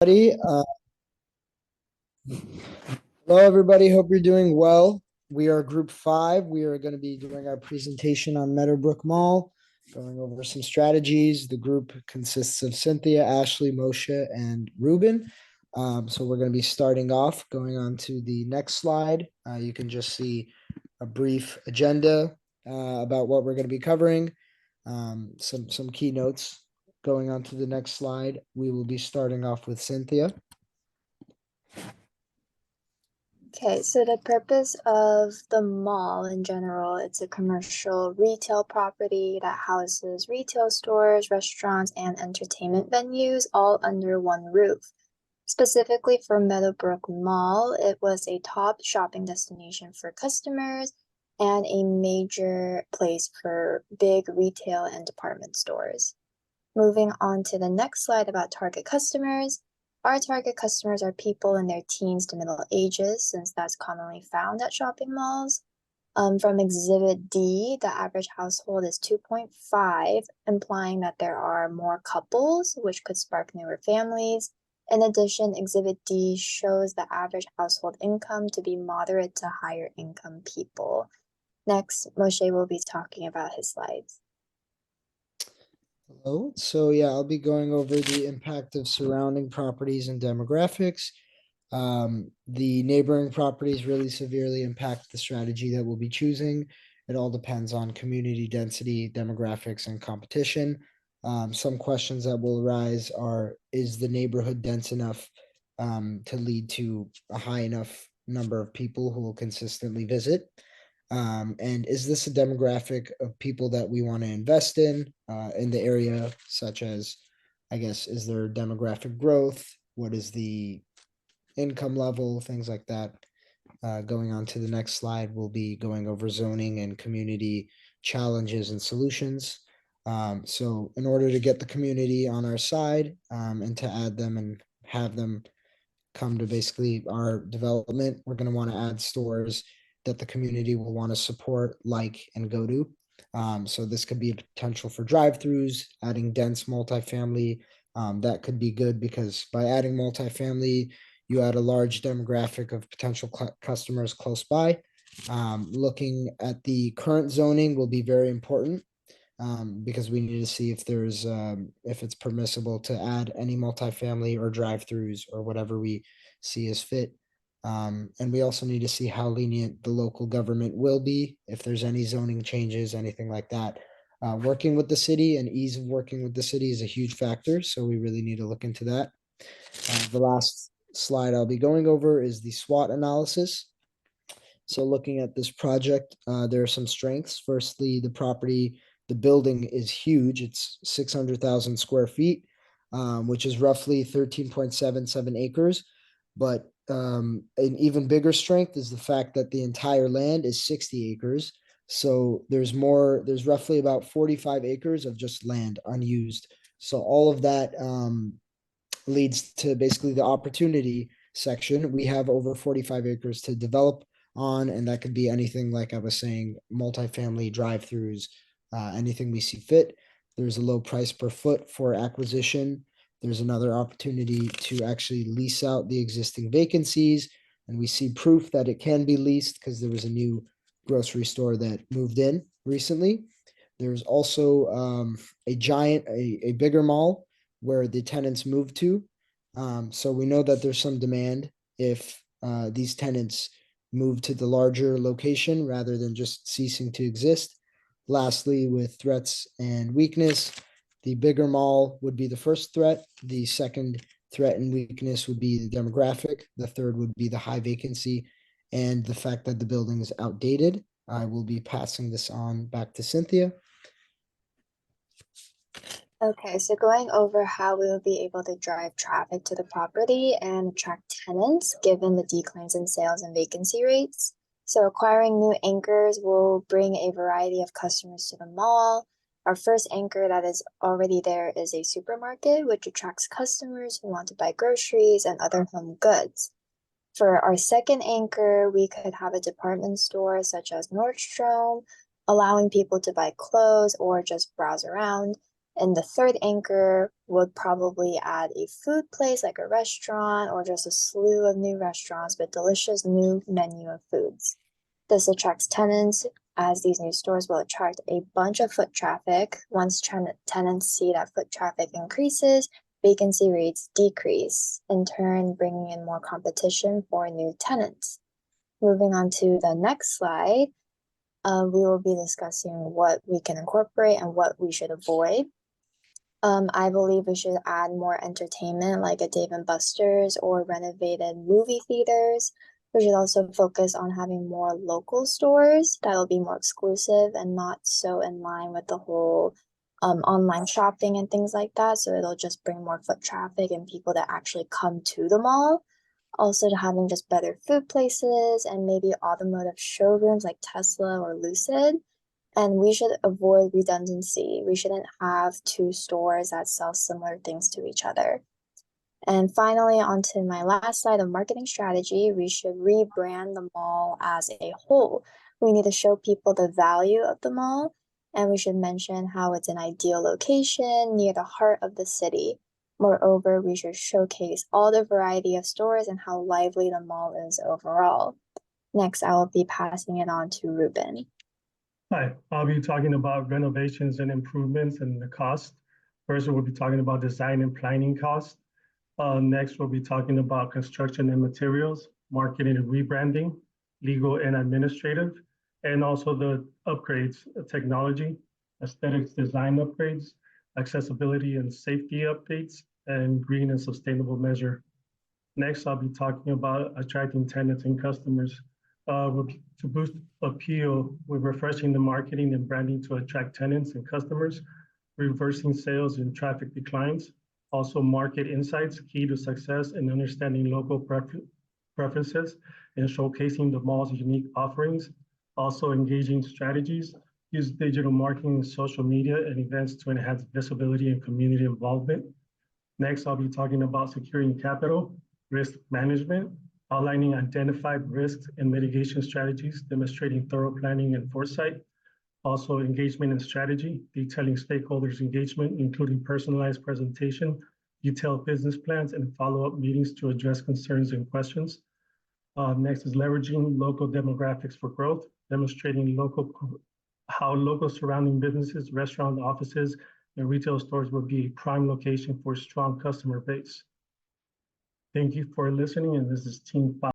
Everybody. Hello, everybody. Hope you're doing well. We are group 5. We are going to be doing our presentation on Meadowbrook Mall, going over some strategies. The group consists of Cynthia, Ashley, Moshe, and Ruben. So we're going to be starting off, going on to the next slide. You can just see a brief agenda about what we're going to be covering. Some keynotes. Going on to the next slide, we will be starting off with Cynthia. Okay, so the purpose of the mall in general, it's a commercial retail property that houses retail stores, restaurants, and entertainment venues all under one roof. Specifically for Meadowbrook Mall, it was a top shopping destination for customers and a major place for big retail and department stores. Moving on to the next slide about target customers. Our target customers are people in their teens to middle ages, since that's commonly found at shopping malls. From Exhibit D, the average household is 2.5, implying that there are more couples, which could spark newer families. In addition, Exhibit D shows the average household income to be moderate to higher income people. Next, Moshe will be talking about his slides. Hello. So yeah, I'll be going over the impact of surrounding properties and demographics. The neighboring properties really severely impact the strategy that we'll be choosing. It all depends on community density, demographics, and competition. Some questions that will arise are, is the neighborhood dense enough to lead to a high enough number of people who will consistently visit? And is this a demographic of people that we want to invest in the area, such as, I guess, is there demographic growth? What is the income level? Things like that. Going on to the next slide, we'll be going over zoning and community challenges and solutions. So in order to get the community on our side and to add them and have them come to basically our development, we're going to want to add stores that the community will want to support, like, and go to. So this could be a potential for drive-throughs, adding dense multifamily. That could be good because by adding multifamily, you add a large demographic of potential customers close by. Looking at the current zoning will be very important because we need to see if it's permissible to add any multifamily or drive-throughs or whatever we see as fit. And we also need to see how lenient the local government will be, if there's any zoning changes, anything like that. Working with the city and ease of working with the city is a huge factor, so we really need to look into that. The last slide I'll be going over is the SWOT analysis. So looking at this project, there are some strengths. Firstly, the building is huge. It's 600,000 square feet, which is roughly 13.77 acres. But an even bigger strength is the fact that the entire land is 60 acres. So there's roughly about 45 acres of just land unused. So all of that leads to basically the opportunity section. We have over 45 acres to develop on, and that could be anything, like I was saying, multifamily, drive-throughs, anything we see fit. There's a low price per foot for acquisition. There's another opportunity to actually lease out the existing vacancies, and we see proof that it can be leased because there was a new grocery store that moved in recently. There's also a bigger mall where the tenants move to. So we know that there's some demand if these tenants move to the larger location rather than just ceasing to exist. Lastly, with threats and weakness, the bigger mall would be the first threat. The second threat and weakness would be the demographic. The third would be the high vacancy and the fact that the building is outdated. I will be passing this on back to Cynthia. Okay, so going over how we will be able to drive traffic to the property and attract tenants given the declines in sales and vacancy rates. So acquiring new anchors will bring a variety of customers to the mall. Our first anchor that is already there is a supermarket, which attracts customers who want to buy groceries and other home goods. For our second anchor, we could have a department store such as Nordstrom, allowing people to buy clothes or just browse around. And the third anchor would probably add a food place like a restaurant or just a slew of new restaurants with delicious new menu of foods. This attracts tenants as these new stores will attract a bunch of foot traffic. Once tenants see that foot traffic increases, vacancy rates decrease, in turn bringing in more competition for new tenants. Moving on to the next slide, we will be discussing what we can incorporate and what we should avoid. I believe we should add more entertainment like a Dave and Buster's or renovated movie theaters. We should also focus on having more local stores that will be more exclusive and not so in line with the whole online shopping and things like that. So it'll just bring more foot traffic and people that actually come to the mall. Also to having just better food places and maybe automotive showrooms like Tesla or Lucid. And we should avoid redundancy. We shouldn't have two stores that sell similar things to each other. And finally, on to my last slide of marketing strategy, we should rebrand the mall as a whole. We need to show people the value of the mall, and we should mention how it's an ideal location near the heart of the city. Moreover, we should showcase all the variety of stores and how lively the mall is overall. Next, I will be passing it on to Ruben. Hi, I'll be talking about renovations and improvements and the cost. First, we'll be talking about design and planning costs. Next, we'll be talking about construction and materials, marketing and rebranding, legal and administrative, and also the upgrades, technology, aesthetics, design upgrades, accessibility and safety updates, and green and sustainable measure. Next, I'll be talking about attracting tenants and customers. To boost appeal, we're refreshing the marketing and branding to attract tenants and customers, reversing sales and traffic declines, also market insights, key to success and understanding local preferences and showcasing the mall's unique offerings, also engaging strategies, use digital marketing and social media and events to enhance visibility and community involvement. Next, I'll be talking about securing capital, risk management, outlining identified risks and mitigation strategies, demonstrating thorough planning and foresight. Also engagement and strategy, detailing stakeholders' engagement, including personalized presentation, detailed business plans, and follow-up meetings to address concerns and questions. Next is leveraging local demographics for growth, demonstrating how local surrounding businesses, restaurants, offices, and retail stores will be a prime location for a strong customer base. Thank you for listening, and this is Team 5.